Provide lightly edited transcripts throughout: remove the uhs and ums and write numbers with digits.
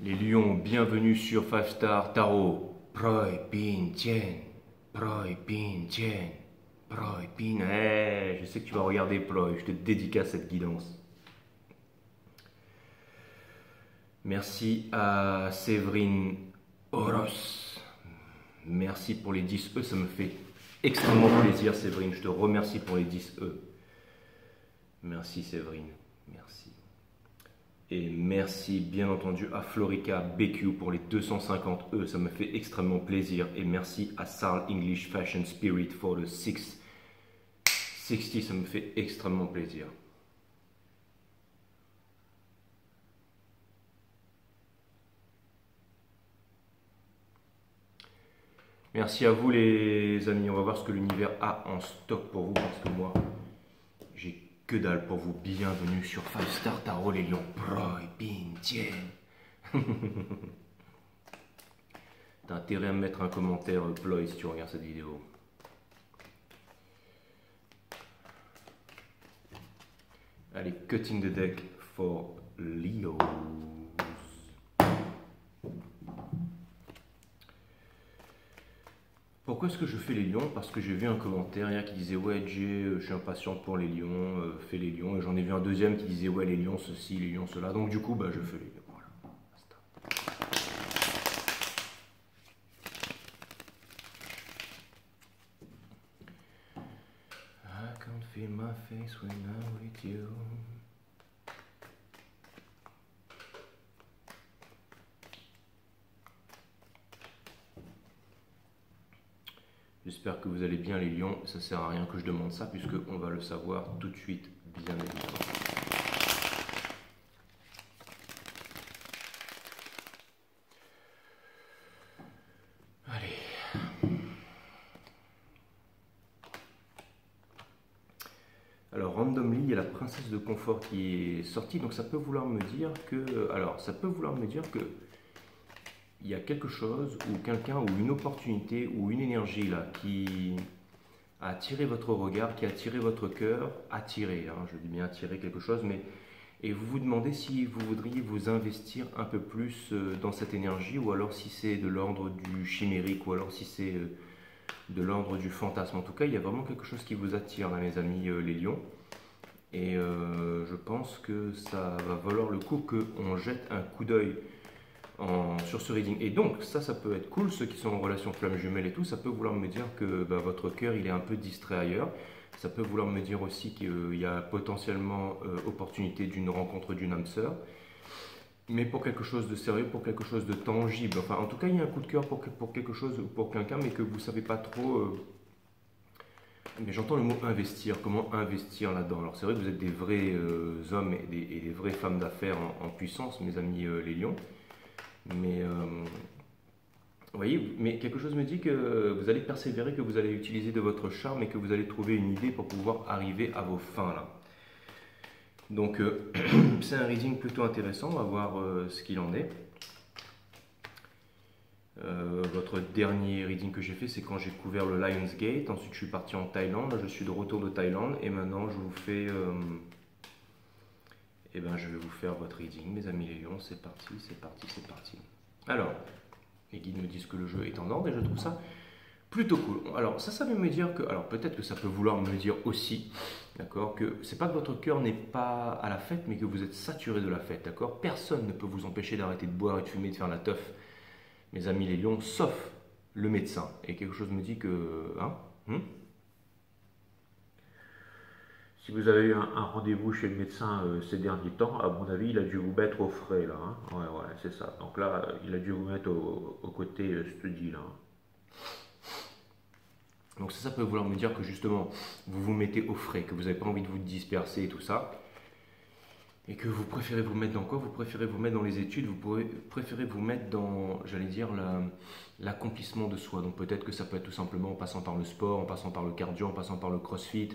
Les lions, bienvenue sur 5 Star Tarot. Proi Pin Tien. Proi Pin Tien. Proi Pin. Je sais que tu vas regarder Proi. Je te dédicace cette guidance. Merci à Séverine Oros. Merci pour les 10 E. Ça me fait extrêmement plaisir, Séverine. Je te remercie pour les 10 E. Merci, Séverine. Merci. Et merci bien entendu à Florica BQ pour les 250 E, ça me fait extrêmement plaisir. Et merci à Sarl English Fashion Spirit pour le 660, ça me fait extrêmement plaisir. Merci à vous les amis, on va voir ce que l'univers a en stock pour vous parce que moi, j'ai que dalle pour vous. Bienvenue sur 5 Star Tarot les lions. Proi Pin Tien. T'as intérêt à me mettre un commentaire Ploy si tu regardes cette vidéo. Allez, cutting the deck for Leo. Pourquoi est-ce que je fais les lions? Parce que j'ai vu un commentaire hier qui disait ouais Jay, je suis impatient pour les lions, fais les lions. Et j'en ai vu un deuxième qui disait ouais les lions ceci, les lions cela. Donc du coup bah je fais les lions. Voilà. Basta. I can't feel my face when I'm with you. J'espère que vous allez bien les lions, ça sert à rien que je demande ça puisque on va le savoir tout de suite, bien évidemment. Allez. Alors randomly, il y a la princesse de confort qui est sortie, donc ça peut vouloir me dire que, il y a quelque chose ou quelqu'un ou une opportunité ou une énergie là qui a attiré votre regard, qui a attiré votre cœur, attiré, hein, je dis bien attirer quelque chose, mais et vous vous demandez si vous voudriez vous investir un peu plus dans cette énergie ou alors si c'est de l'ordre du chimérique ou alors si c'est de l'ordre du fantasme. En tout cas, il y a vraiment quelque chose qui vous attire là, mes amis les lions. Et je pense que ça va valoir le coup qu'on jette un coup d'œil sur ce reading. Et donc, ça peut être cool, ceux qui sont en relation flamme jumelle et tout, ça peut vouloir me dire que votre cœur, il est un peu distrait ailleurs. Ça peut vouloir me dire aussi qu'il y a potentiellement opportunité d'une rencontre d'une âme sœur. Mais pour quelque chose de sérieux, pour quelque chose de tangible. Enfin, en tout cas, il y a un coup de cœur pour quelque chose, pour quelqu'un, mais que vous ne savez pas trop... Mais j'entends le mot investir, comment investir là-dedans. Alors c'est vrai que vous êtes des vrais hommes et des vraies femmes d'affaires en puissance, mes amis les lions. Mais vous voyez, mais quelque chose me dit que vous allez persévérer, que vous allez utiliser de votre charme et que vous allez trouver une idée pour pouvoir arriver à vos fins là. Donc c'est un reading plutôt intéressant, on va voir ce qu'il en est. Votre dernier reading que j'ai fait, c'est quand j'ai couvert le Lionsgate. Ensuite, je suis parti en Thaïlande. Là, je suis de retour de Thaïlande et maintenant, je vous fais. Je vais vous faire votre reading, mes amis les lions. C'est parti, c'est parti, c'est parti. Alors, les guides me disent que le jeu est en ordre et je trouve ça plutôt cool. Alors, ça veut me dire que. Alors, peut-être que ça peut vouloir me dire aussi, d'accord, que c'est pas que votre cœur n'est pas à la fête, mais que vous êtes saturé de la fête, d'accord. Personne ne peut vous empêcher d'arrêter de boire et de fumer, de faire la teuf, mes amis les lions, sauf le médecin. Et quelque chose me dit que... Si vous avez eu un rendez-vous chez le médecin ces derniers temps, à mon avis, il a dû vous mettre au frais là. Hein. Ouais, c'est ça. Donc là, il a dû vous mettre au côté study là. Donc ça peut vouloir me dire que justement, vous vous mettez au frais, que vous n'avez pas envie de vous disperser et tout ça. Et que vous préférez vous mettre dans quoi? Vous préférez vous mettre dans les études, vous préférez vous mettre dans, j'allais dire, l'accomplissement de soi. Donc peut-être que ça peut être tout simplement en passant par le sport, en passant par le cardio, en passant par le crossfit,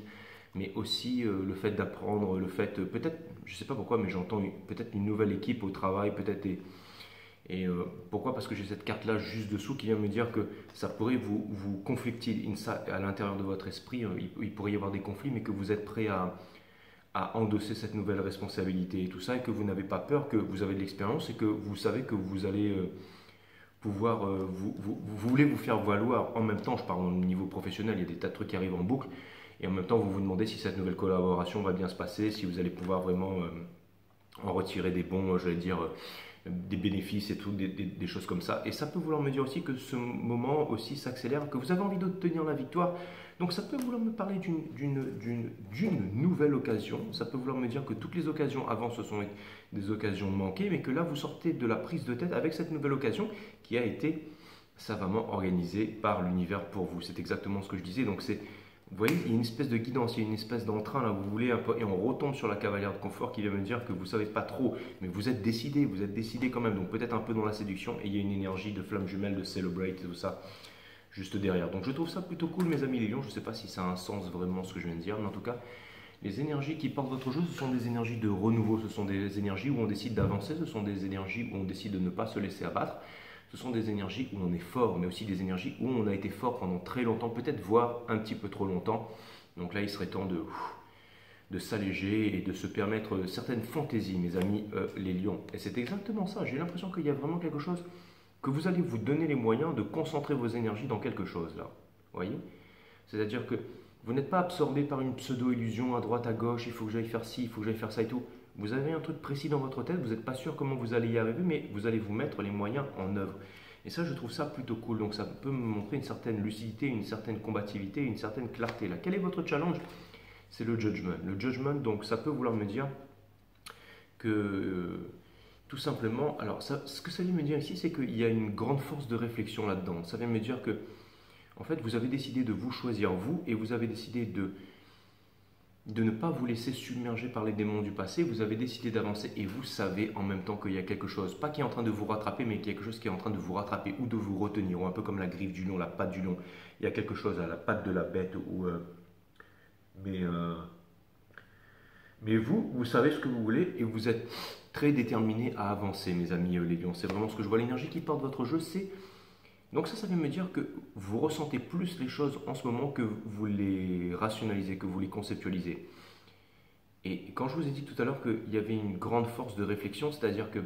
mais aussi le fait d'apprendre, le fait, peut-être, je ne sais pas pourquoi, mais j'entends peut-être une nouvelle équipe au travail, peut-être, pourquoi? Parce que j'ai cette carte-là juste dessous qui vient me dire que ça pourrait vous conflicter à l'intérieur de votre esprit, il pourrait y avoir des conflits, mais que vous êtes prêt à endosser cette nouvelle responsabilité et tout ça, et que vous n'avez pas peur, que vous avez de l'expérience et que vous savez que vous allez pouvoir, vous voulez vous faire valoir. En même temps, je parle au niveau professionnel, il y a des tas de trucs qui arrivent en boucle, et en même temps, vous vous demandez si cette nouvelle collaboration va bien se passer, si vous allez pouvoir vraiment en retirer des bons, j'allais dire, des bénéfices et tout, des choses comme ça. Et ça peut vouloir me dire aussi que ce moment aussi s'accélère, que vous avez envie d'obtenir la victoire. Donc ça peut vouloir me parler d'une nouvelle occasion. Ça peut vouloir me dire que toutes les occasions avant, ce sont des occasions manquées, mais que là, vous sortez de la prise de tête avec cette nouvelle occasion qui a été savamment organisée par l'univers pour vous. C'est exactement ce que je disais. Donc c'est, vous voyez, il y a une espèce de guidance, il y a une espèce d'entrain là, vous voulez un peu, et on retombe sur la cavalière de confort qui vient me dire que vous savez pas trop, mais vous êtes décidé quand même, donc peut-être un peu dans la séduction, et il y a une énergie de flamme jumelle, de celebrate et tout ça, juste derrière. Donc je trouve ça plutôt cool, mes amis les lions, je ne sais pas si ça a un sens vraiment ce que je viens de dire, mais en tout cas, les énergies qui portent votre jeu, ce sont des énergies de renouveau, ce sont des énergies où on décide d'avancer, ce sont des énergies où on décide de ne pas se laisser abattre, ce sont des énergies où on est fort, mais aussi des énergies où on a été fort pendant très longtemps, peut-être voire un petit peu trop longtemps. Donc là, il serait temps de s'alléger et de se permettre certaines fantaisies, mes amis les lions. Et c'est exactement ça, j'ai l'impression qu'il y a vraiment quelque chose, que vous allez vous donner les moyens de concentrer vos énergies dans quelque chose là. Vous voyez? C'est-à-dire que vous n'êtes pas absorbé par une pseudo-illusion à droite, à gauche, il faut que j'aille faire ci, il faut que j'aille faire ça et tout. Vous avez un truc précis dans votre tête, vous n'êtes pas sûr comment vous allez y arriver, mais vous allez vous mettre les moyens en œuvre. Et ça, je trouve ça plutôt cool. Donc ça peut me montrer une certaine lucidité, une certaine combativité, une certaine clarté. Là, quel est votre challenge? C'est le judgment. Le judgment, donc ça peut vouloir me dire que tout simplement, alors ça, ce que ça vient me dire ici, c'est qu'il y a une grande force de réflexion là-dedans. Ça vient me dire que, en fait, vous avez décidé de vous choisir vous et vous avez décidé de ne pas vous laisser submerger par les démons du passé, vous avez décidé d'avancer et vous savez en même temps qu'il y a quelque chose, pas qui est en train de vous rattraper, mais quelque chose qui est en train de vous rattraper ou de vous retenir, ou un peu comme la griffe du lion, la patte du lion, il y a quelque chose à la patte de la bête, mais, euh, mais vous savez ce que vous voulez et vous êtes très déterminé à avancer, mes amis les lions, c'est vraiment ce que je vois, l'énergie qui porte votre jeu, c'est... Donc ça vient me dire que vous ressentez plus les choses en ce moment que vous les rationalisez, que vous les conceptualisez. Et quand je vous ai dit tout à l'heure qu'il y avait une grande force de réflexion, c'est-à-dire que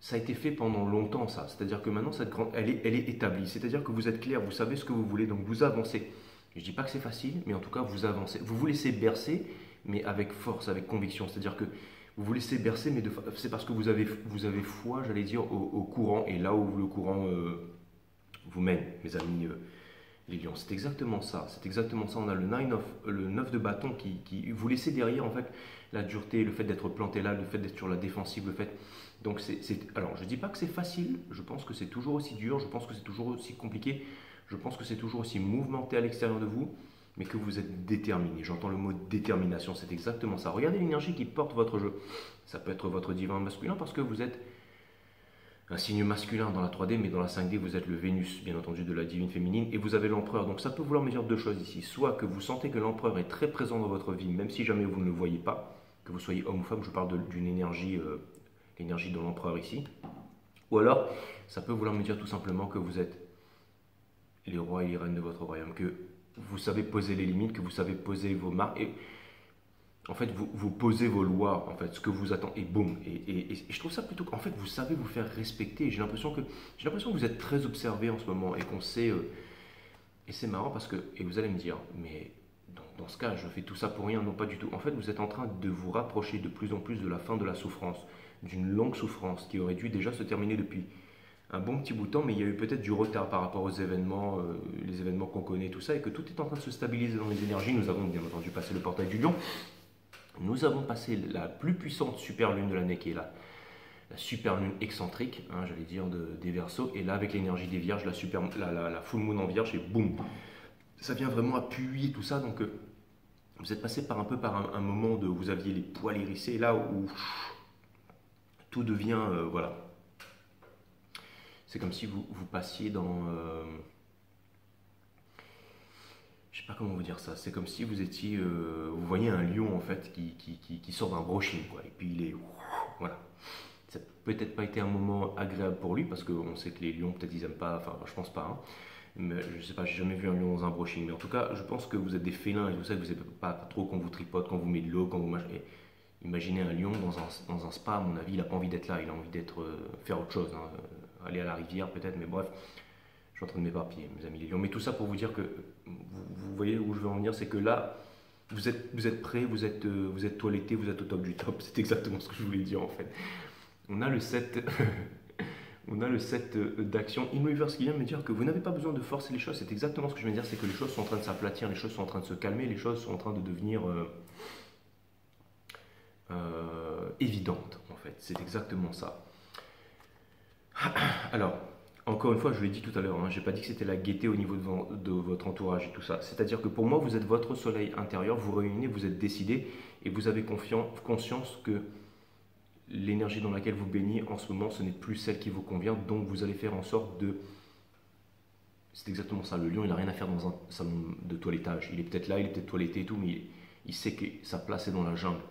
ça a été fait pendant longtemps, ça. C'est-à-dire que maintenant, elle est établie. C'est-à-dire que vous êtes clair, vous savez ce que vous voulez, donc vous avancez. Je ne dis pas que c'est facile, mais en tout cas, vous avancez. Vous vous laissez bercer, mais avec force, avec conviction. C'est-à-dire que vous vous laissez bercer, mais c'est parce que vous avez foi, j'allais dire, au courant, et là où le courant vous mène, mes amis les lions. C'est exactement ça. C'est exactement ça. On a le 9 de bâton qui vous laissez derrière, en fait, la dureté, le fait d'être planté là, le fait d'être sur la défensive, le fait... Donc, alors, je ne dis pas que c'est facile, je pense que c'est toujours aussi dur, je pense que c'est toujours aussi compliqué, je pense que c'est toujours aussi mouvementé à l'extérieur de vous, mais que vous êtes déterminé. J'entends le mot détermination, c'est exactement ça. Regardez l'énergie qui porte votre jeu. Ça peut être votre divin masculin parce que vous êtes un signe masculin dans la 3D, mais dans la 5D, vous êtes le Vénus, bien entendu, de la divine féminine, et vous avez l'empereur. Donc ça peut vouloir me dire deux choses ici. Soit que vous sentez que l'empereur est très présent dans votre vie, même si jamais vous ne le voyez pas, que vous soyez homme ou femme, je parle d'une énergie, l'énergie de l'empereur ici. Ou alors, ça peut vouloir me dire tout simplement que vous êtes les rois et les reines de votre royaume, que vous savez poser les limites, que vous savez poser vos marques, et en fait, vous posez vos lois, en fait, ce que vous attendez, et boum. Et je trouve ça plutôt qu'en fait, vous savez vous faire respecter. J'ai l'impression que vous êtes très observé en ce moment et qu'on sait. Et c'est marrant parce que, et vous allez me dire, mais dans ce cas, je fais tout ça pour rien, non pas du tout. En fait, vous êtes en train de vous rapprocher de plus en plus de la fin de la souffrance, d'une longue souffrance qui aurait dû déjà se terminer depuis un bon petit bout de temps, mais il y a eu peut-être du retard par rapport aux événements, les événements qu'on connaît, tout ça, et que tout est en train de se stabiliser dans les énergies. Nous avons bien entendu passé le portail du lion. Nous avons passé la plus puissante super lune de l'année qui est la super lune excentrique, hein, j'allais dire des Verseaux, et là avec l'énergie des Vierges, la full moon en Vierge, et boum, ça vient vraiment appuyer tout ça. Donc vous êtes passé par un moment de vous aviez les poils hérissés, là où tout devient voilà. C'est comme si vous passiez dans je sais pas comment vous dire ça, c'est comme si vous étiez, vous voyez un lion en fait qui sort d'un brochet, quoi, et puis il est, voilà. Ça n'a peut-être pas été un moment agréable pour lui, parce qu'on sait que les lions peut-être ils aiment pas, enfin je pense pas, hein. Mais je sais pas, j'ai jamais vu un lion dans un brushing. Mais en tout cas, je pense que vous êtes des félins et tout ça, que vous n'aimez pas trop qu'on vous tripote, quand vous met de l'eau, quand vous machin. Imaginez un lion dans un spa, à mon avis, il n'a pas envie d'être là, il a envie d'être faire autre chose, hein. Aller à la rivière peut-être, mais bref, je suis en train de m'éparpiller, mes amis les lions. Mais tout ça pour vous dire que vous voyez où je veux en venir, c'est que là, vous êtes prêts, vous êtes toilettés, vous êtes au top du top. C'est exactement ce que je voulais dire en fait. On a le set, on a le set d'action Inweavers qui vient me dire que vous n'avez pas besoin de forcer les choses. C'est exactement ce que je veux dire, c'est que les choses sont en train de s'aplatir, les choses sont en train de se calmer, les choses sont en train de devenir évidentes en fait. C'est exactement ça. Alors, encore une fois, je l'ai dit tout à l'heure, hein, je n'ai pas dit que c'était la gaieté au niveau de votre entourage et tout ça. C'est-à-dire que pour moi, vous êtes votre soleil intérieur, vous réunissez, vous êtes décidé et vous avez conscience que l'énergie dans laquelle vous baignez en ce moment, ce n'est plus celle qui vous convient, donc vous allez faire en sorte de... C'est exactement ça, le lion, il n'a rien à faire dans un salon de toilettage. Il est peut-être là, il est peut-être toiletté et tout, mais il sait que sa place est dans la jungle.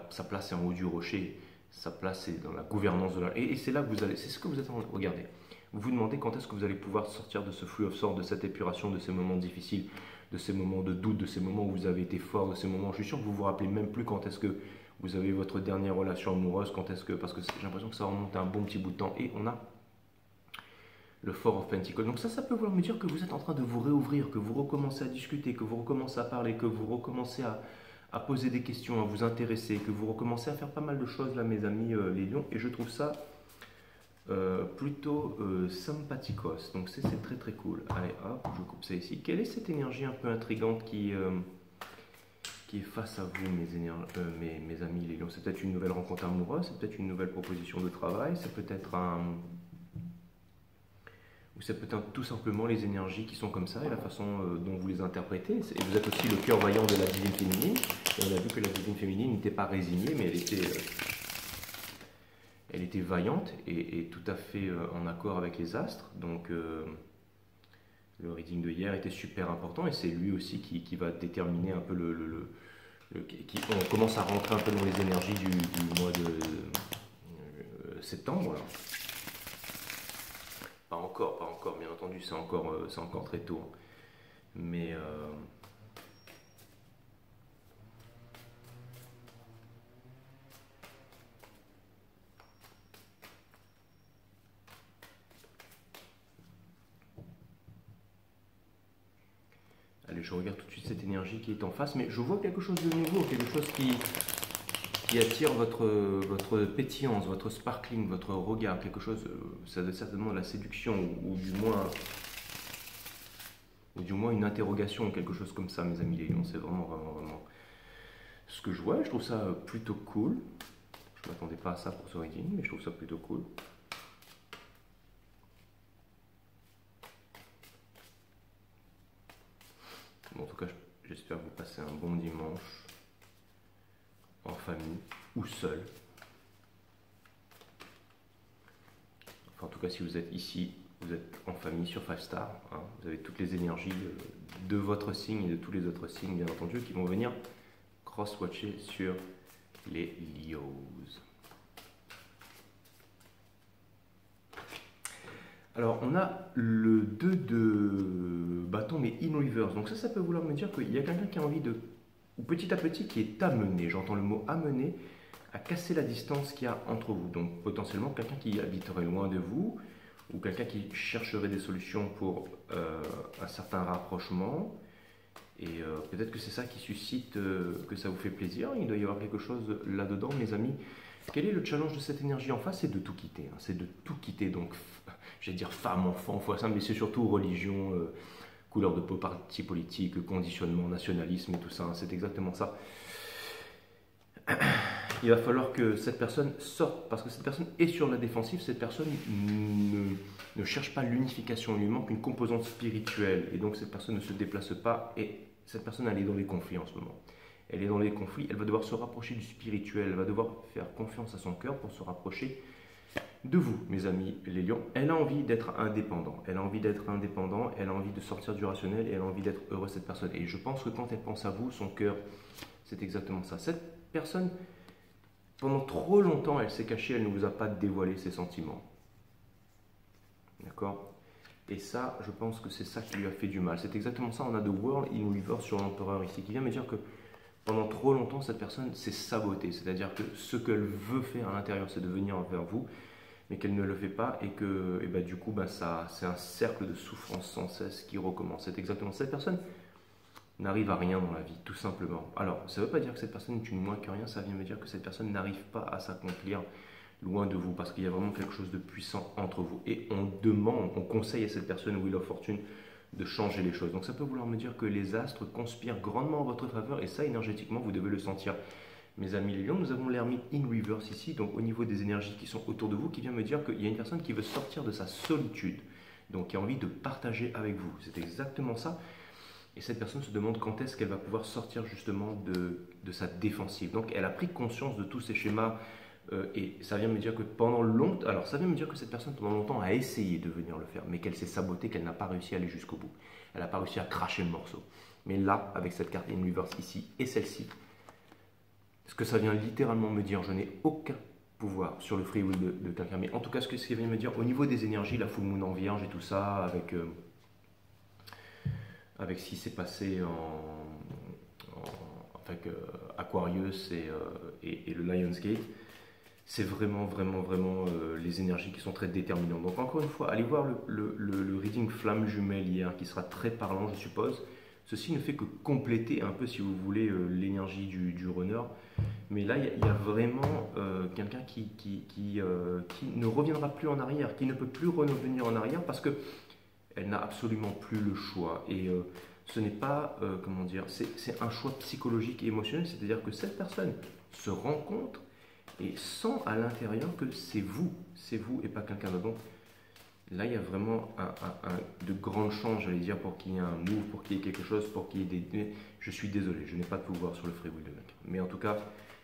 Sa place est en haut du rocher, sa place est dans la gouvernance de la... Et c'est là que vous allez... C'est ce que vous êtes en train de regarder. Vous vous demandez quand est-ce que vous allez pouvoir sortir de ce flux of sort, de cette épuration, de ces moments difficiles, de ces moments de doute, de ces moments où vous avez été fort, de ces moments, je suis sûr que vous vous rappelez même plus quand est-ce que vous avez votre dernière relation amoureuse, quand est-ce que, parce que j'ai l'impression que ça remonte à un bon petit bout de temps, et on a le Four of Pentacles. Donc ça peut vouloir me dire que vous êtes en train de vous réouvrir, que vous recommencez à discuter, que vous recommencez à parler, que vous recommencez à poser des questions, à vous intéresser, que vous recommencez à faire pas mal de choses là, mes amis les lions, et je trouve ça plutôt sympathicos. Donc c'est très très cool. Allez hop, je coupe ça ici. Quelle est cette énergie un peu intrigante qui est face à vous, mes amis les lions? C'est peut-être une nouvelle rencontre amoureuse, c'est peut-être une nouvelle proposition de travail, c'est peut-être ou c'est peut-être tout simplement les énergies qui sont comme ça et la façon dont vous les interprétez. Et vous êtes aussi le cœur vaillant de la divine féminine. Et on a vu que la divine féminine n'était pas résignée, mais elle était vaillante et tout à fait en accord avec les astres. Donc le reading de hier était super important et c'est lui aussi qui va déterminer un peu on commence à rentrer un peu dans les énergies du mois de septembre. Là. Pas encore, bien entendu, c'est encore très tôt. Mais allez, je regarde tout de suite cette énergie qui est en face, mais je vois quelque chose de nouveau, quelque chose qui attire votre pétillance, votre sparkling, votre regard, quelque chose, ça doit être certainement de la séduction, ou du moins une interrogation, quelque chose comme ça, mes amis les lions, c'est vraiment ce que je vois, je trouve ça plutôt cool. Je ne m'attendais pas à ça pour ce reading, mais je trouve ça plutôt cool. Bon, en tout cas, j'espère que vous passez un bon dimanche, en famille ou seul. Enfin, en tout cas, si vous êtes ici, vous êtes en famille sur 5 Star. Hein, vous avez toutes les énergies de votre signe et de tous les autres signes, bien entendu, qui vont venir cross-watcher sur les Leos. Alors, on a le 2 de bâton, mais in reverse. Donc ça peut vouloir me dire qu'il y a quelqu'un qui a envie de, ou petit à petit, qui est amené, j'entends le mot amené, à casser la distance qu'il y a entre vous. Donc potentiellement quelqu'un qui habiterait loin de vous, ou quelqu'un qui chercherait des solutions pour un certain rapprochement. Et peut-être que c'est ça qui suscite que ça vous fait plaisir. Il doit y avoir quelque chose là-dedans, mes amis. Quel est le challenge de cette énergie en face? C'est de tout quitter. Hein. C'est de tout quitter. Donc, j'allais dire femme, enfant, foi ça, mais c'est surtout religion, couleur de peau, parti politique, conditionnement, nationalisme et tout ça. Hein. C'est exactement ça. Il va falloir que cette personne sorte, parce que cette personne est sur la défensive, cette personne ne cherche pas l'unification, il lui manque une composante spirituelle, et donc cette personne ne se déplace pas, et cette personne elle est dans les conflits en ce moment. Elle est dans les conflits, elle va devoir se rapprocher du spirituel, elle va devoir faire confiance à son cœur pour se rapprocher de vous, mes amis les lions. Elle a envie d'être indépendante, elle a envie de sortir du rationnel, et elle a envie d'être heureuse, cette personne. Et je pense que quand elle pense à vous, son cœur, c'est exactement ça. Cette personne, pendant trop longtemps, elle s'est cachée, elle ne vous a pas dévoilé ses sentiments. D'accord? Et ça, je pense que c'est ça qui lui a fait du mal. C'est exactement ça. On a The World in Reverse sur l'empereur ici, qui vient me dire que pendant trop longtemps, cette personne s'est sabotée. C'est-à-dire que ce qu'elle veut faire à l'intérieur, c'est de venir vers vous, mais qu'elle ne le fait pas et que et bah, du coup, bah, ça, c'est un cercle de souffrance sans cesse qui recommence. C'est exactement cette personne n'arrive à rien dans la vie, tout simplement. Alors, ça ne veut pas dire que cette personne est une moins que rien, ça vient me dire que cette personne n'arrive pas à s'accomplir loin de vous, parce qu'il y a vraiment quelque chose de puissant entre vous. Et on demande, on conseille à cette personne, Wheel of Fortune, de changer les choses. Donc ça peut vouloir me dire que les astres conspirent grandement en votre faveur, et ça, énergétiquement, vous devez le sentir. Mes amis les lions, nous avons l'ermite in reverse ici, donc au niveau des énergies qui sont autour de vous, qui vient me dire qu'il y a une personne qui veut sortir de sa solitude, donc qui a envie de partager avec vous. C'est exactement ça. Et cette personne se demande quand est-ce qu'elle va pouvoir sortir justement de sa défensive. Donc elle a pris conscience de tous ces schémas et ça vient me dire que pendant longtemps, alors ça vient me dire que cette personne pendant longtemps a essayé de venir le faire, mais qu'elle s'est sabotée, qu'elle n'a pas réussi à aller jusqu'au bout. Elle n'a pas réussi à cracher le morceau. Mais là, avec cette carte in reverse ici et celle-ci, ce que ça vient littéralement me dire, je n'ai aucun pouvoir sur le free will de quelqu'un. Mais en tout cas, ce que ça vient me dire, au niveau des énergies, la full moon en vierge et tout ça, avec ce qui s'est passé avec Aquarius et le Lionsgate, c'est vraiment, vraiment, vraiment les énergies qui sont très déterminantes. Donc encore une fois, allez voir le reading flamme jumelle hier, qui sera très parlant, je suppose. Ceci ne fait que compléter un peu, si vous voulez, l'énergie du runner. Mais là, il y a vraiment quelqu'un qui ne reviendra plus en arrière, qui ne peut plus revenir en arrière parce que elle n'a absolument plus le choix. Et ce n'est pas, comment dire, c'est un choix psychologique et émotionnel, c'est-à-dire que cette personne se rencontre et sent à l'intérieur que c'est vous et pas quelqu'un d'autre. Donc là, il y a vraiment de grandes chances, j'allais dire, pour qu'il y ait un move, pour qu'il y ait quelque chose, pour qu'il y ait des... Je suis désolé, je n'ai pas de pouvoir sur le free will de mec. Mais en tout cas,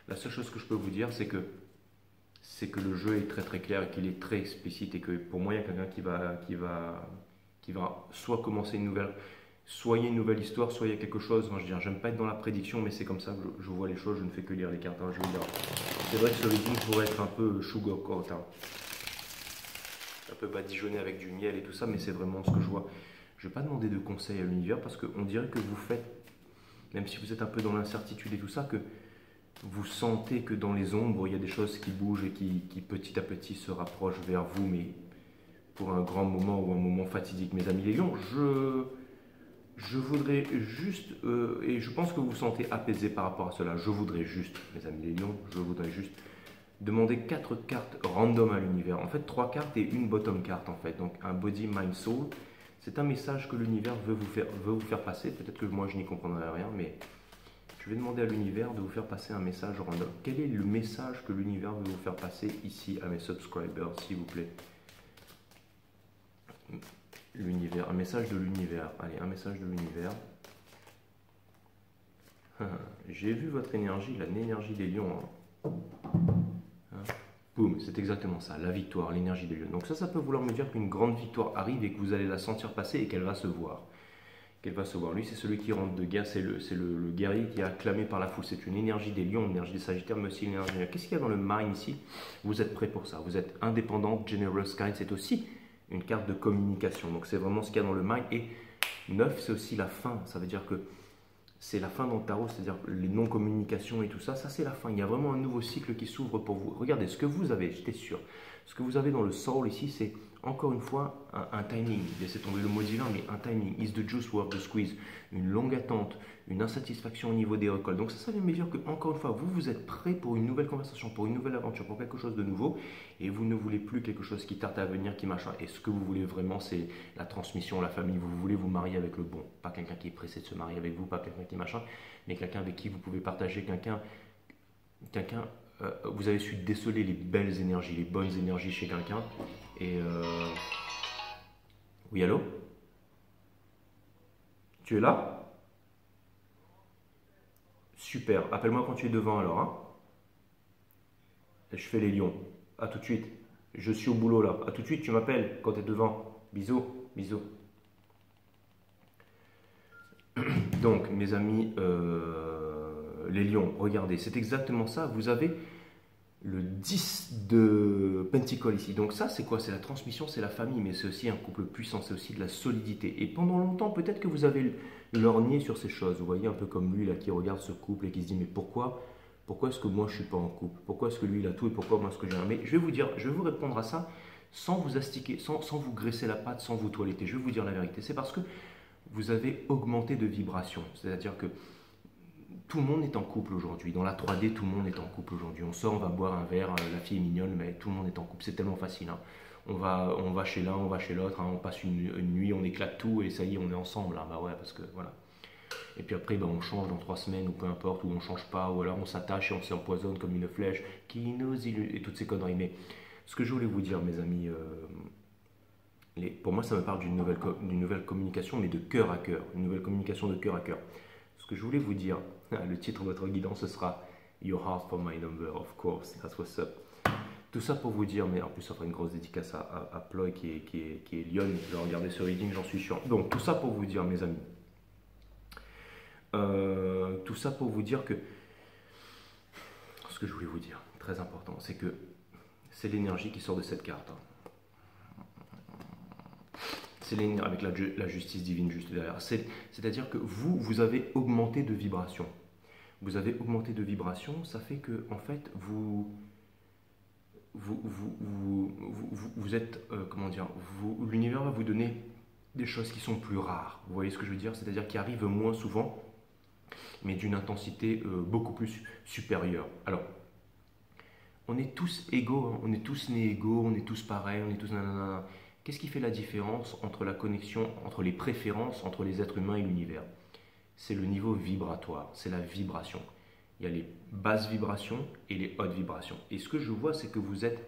la seule chose que je peux vous dire, c'est que le jeu est très très clair et qu'il est très explicite et que pour moi, il y a quelqu'un qui va soit commencer une nouvelle, soit il y a une nouvelle histoire, soit il y a quelque chose. Moi, je veux dire, j'aime pas être dans la prédiction, mais c'est comme ça que je vois les choses. Je ne fais que lire les cartes. Hein, je veux dire, c'est vrai que ce reading pourrait être un peu sugar-coat, hein, un peu badigeonné avec du miel et tout ça, mais c'est vraiment ce que je vois. Je ne vais pas demander de conseils à l'univers parce qu'on dirait que vous faites, même si vous êtes un peu dans l'incertitude et tout ça, que vous sentez que dans les ombres, il y a des choses qui bougent et qui petit à petit se rapprochent vers vous, mais pour un grand moment ou un moment fatidique. Mes amis les lions, je voudrais juste, et je pense que vous vous sentez apaisé par rapport à cela, je voudrais juste, mes amis les lions, je voudrais juste demander 4 cartes random à l'univers. En fait, 3 cartes et une bottom carte en fait. Donc un body, mind, soul. C'est un message que l'univers veut vous faire passer. Peut-être que moi je n'y comprendrai rien, mais je vais demander à l'univers de vous faire passer un message random. Quel est le message que l'univers veut vous faire passer ici à mes subscribers, s'il vous plaît? L'univers, un message de l'univers. Allez, un message de l'univers. J'ai vu votre énergie, l'énergie des lions. Hein. Boum, c'est exactement ça, la victoire, l'énergie des lions. Donc ça peut vouloir me dire qu'une grande victoire arrive et que vous allez la sentir passer et qu'elle va se voir. Qu'elle va se voir. Lui, c'est celui qui rentre de guerre, c'est le guerrier qui est acclamé par la foule. C'est une énergie des lions, une énergie des sagittaires, mais aussi une énergie... Qu'est-ce qu'il y a dans le mind ici? Vous êtes prêt pour ça. Vous êtes indépendant, generous, kind. C'est aussi une carte de communication. Donc c'est vraiment ce qu'il y a dans le mind. Et 9, c'est aussi la fin. Ça veut dire que c'est la fin dans le tarot, c'est-à-dire les non-communications et tout ça, ça c'est la fin. Il y a vraiment un nouveau cycle qui s'ouvre pour vous. Regardez, ce que vous avez, j'étais sûr, ce que vous avez dans le soul ici, c'est encore une fois un timing. Laissez tomber le mot divin, mais un timing. Is the juice worth the squeeze? Une longue attente, une insatisfaction au niveau des récoltes. Donc ça vient me dire que, encore une fois, vous êtes prêt pour une nouvelle conversation, pour une nouvelle aventure, pour quelque chose de nouveau, et vous ne voulez plus quelque chose qui tarde à venir, qui machin. Et ce que vous voulez vraiment, c'est la transmission, la famille. Vous voulez vous marier avec le bon. Pas quelqu'un qui est pressé de se marier avec vous, pas quelqu'un qui machin, mais quelqu'un avec qui vous pouvez partager, vous avez su déceler les belles énergies, les bonnes énergies chez quelqu'un. Et oui, allô? Tu es là? Super. Appelle-moi quand tu es devant alors. Hein? Je fais les lions. À tout de suite. Je suis au boulot là. À tout de suite, tu m'appelles quand tu es devant. Bisous. Bisous. Donc, mes amis, les lions, regardez, c'est exactement ça. Vous avez le 10 de Pentacle ici. Donc ça, c'est quoi? C'est la transmission, c'est la famille, mais c'est aussi un couple puissant, c'est aussi de la solidité. Et pendant longtemps, peut-être que vous avez lorgné sur ces choses. Vous voyez, un peu comme lui, là, qui regarde ce couple et qui se dit, mais pourquoi est-ce que moi, je ne suis pas en couple? Pourquoi est-ce que lui, il a tout et pourquoi moi, est-ce que j'ai un? Mais je vais vous dire, je vais vous répondre à ça sans vous astiquer, sans vous graisser la patte, sans vous toiletter. Je vais vous dire la vérité. C'est parce que vous avez augmenté de vibration. C'est-à-dire que tout le monde est en couple aujourd'hui. Dans la 3D, tout le monde est en couple aujourd'hui. On sort, on va boire un verre, la fille est mignonne, mais tout le monde est en couple. C'est tellement facile. Hein. On va chez l'un, on va chez l'autre, hein. On passe une nuit, on éclate tout et ça y est, on est ensemble. Hein. Bah ouais, parce que voilà. Et puis après, on change dans 3 semaines ou peu importe, ou on change pas, ou alors on s'attache et on s'empoisonne comme une flèche qui nous illumine et toutes ces conneries. Mais ce que je voulais vous dire, mes amis, pour moi, ça me parle d'une nouvelle communication, mais de cœur à cœur. Une nouvelle communication de cœur à cœur. Ce que je voulais vous dire, le titre de votre guidance, ce sera Your Heart for My Number, of course, that's what's up. Tout ça pour vous dire, mais en plus ça fera une grosse dédicace à Ploy qui est Lyon, je vais regarder ce reading, j'en suis sûr. Donc tout ça pour vous dire, mes amis, tout ça pour vous dire que ce que je voulais vous dire, très important, c'est que c'est l'énergie qui sort de cette carte. Hein. C'est l'énergie avec la justice divine juste derrière. C'est-à-dire que vous avez augmenté de vibration. Vous avez augmenté de vibration, ça fait que en fait vous êtes, comment dire, l'univers va vous donner des choses qui sont plus rares. Vous voyez ce que je veux dire? C'est-à-dire qui arrivent moins souvent, mais d'une intensité beaucoup plus supérieure. Alors, on est tous égaux, hein. On est tous nés égaux, on est tous pareils, on est tous nanana. Qu'est-ce qui fait la différence entre la connexion, entre les préférences, entre les êtres humains et l'univers? C'est le niveau vibratoire, c'est la vibration. Il y a les basses vibrations et les hautes vibrations. Et ce que je vois, c'est que vous êtes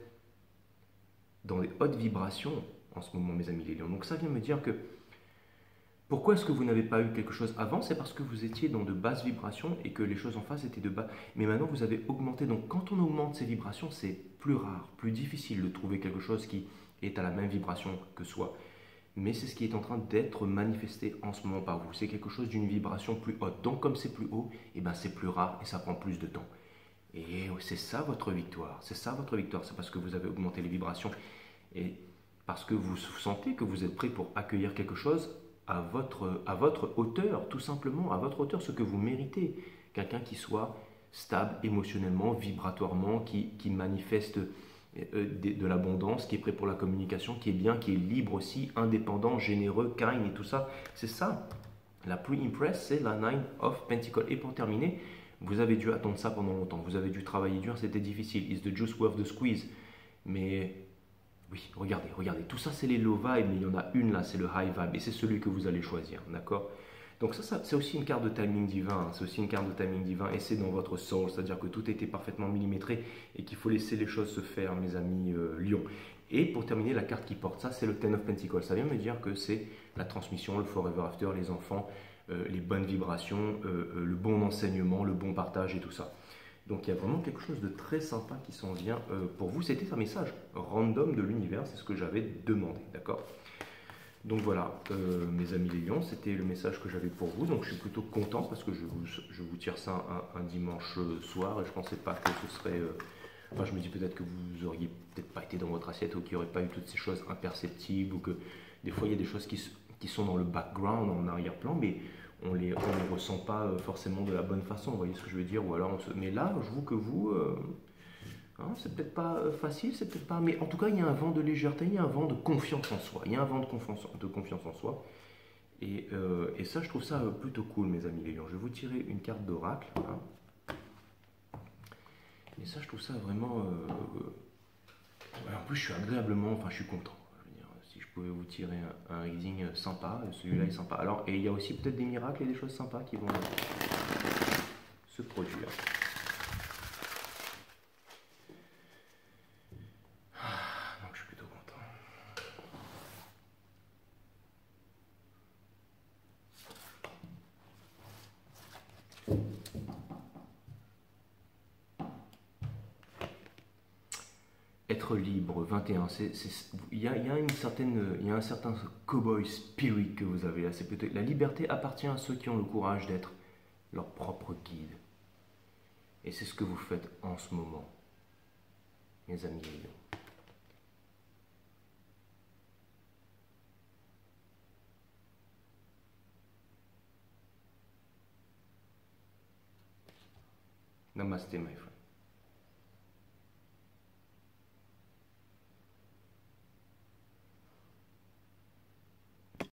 dans les hautes vibrations en ce moment, mes amis les lions. Donc ça vient me dire que pourquoi est-ce que vous n'avez pas eu quelque chose avant? C'est parce que vous étiez dans de basses vibrations et que les choses en face étaient de bas. Mais maintenant, vous avez augmenté. Donc quand on augmente ces vibrations, c'est plus rare, plus difficile de trouver quelque chose qui est à la même vibration que soi. Mais c'est ce qui est en train d'être manifesté en ce moment par vous. C'est quelque chose d'une vibration plus haute. Donc comme c'est plus haut, eh ben, c'est plus rare et ça prend plus de temps. Et c'est ça votre victoire. C'est ça votre victoire. C'est parce que vous avez augmenté les vibrations et parce que vous sentez que vous êtes prêt pour accueillir quelque chose à votre hauteur, tout simplement, à votre hauteur, ce que vous méritez. Quelqu'un qui soit stable émotionnellement, vibratoirement, qui manifeste de l'abondance, qui est prêt pour la communication, qui est bien, qui est libre aussi, indépendant, généreux, kind et tout ça. C'est ça. La pre-impress, c'est la Nine of Pentacles. Et pour terminer, vous avez dû attendre ça pendant longtemps. Vous avez dû travailler dur, c'était difficile. Is the juice worth the squeeze? Mais oui, regardez. Tout ça, c'est les low vibes, mais il y en a une là, c'est le high vibe. Et c'est celui que vous allez choisir, d'accord? Donc ça c'est aussi une carte de timing divin. Hein. C'est aussi une carte de timing divin. Et c'est dans votre soul, c'est-à-dire que tout était parfaitement millimétré et qu'il faut laisser les choses se faire, mes amis lions. Et pour terminer, la carte qui porte ça, c'est le Ten of Pentacles. Ça vient me dire que c'est la transmission, le forever after, les enfants, les bonnes vibrations, le bon enseignement, le bon partage et tout ça. Donc il y a vraiment quelque chose de très sympa qui s'en vient pour vous. C'était un message random de l'univers, c'est ce que j'avais demandé, d'accord? Donc voilà, mes amis les lions, c'était le message que j'avais pour vous. Donc je suis plutôt content parce que je vous tire ça un dimanche soir et je ne pensais pas que ce serait... Enfin, je me dis peut-être que vous auriez peut-être pas été dans votre assiette ou qu'il n'y aurait pas eu toutes ces choses imperceptibles ou que des fois il y a des choses qui sont dans le background, en arrière-plan, mais on les ressent pas forcément de la bonne façon, vous voyez ce que je veux dire? Ou alors mais là, je vous que vous, hein, c'est peut-être pas facile, c'est peut-être pas, mais en tout cas, il y a un vent de légèreté, il y a un vent de confiance en soi, il y a un vent de confiance en soi, et ça, je trouve ça plutôt cool, mes amis les lions. Je vais vous tirer une carte d'oracle, hein. Et ça, je trouve ça vraiment, en plus, je suis agréablement, enfin, je suis content. Si je pouvais vous tirer un reading sympa, celui-là est sympa. Alors, et il y a aussi peut-être des miracles et des choses sympas qui vont se produire. Donc, je suis plutôt content. Être libre, 21, il y a un certain cowboy spirit que vous avez là. C'est peut-être la liberté appartient à ceux qui ont le courage d'être leur propre guide. Et c'est ce que vous faites en ce moment. mes amis Lions. Namaste, my friend.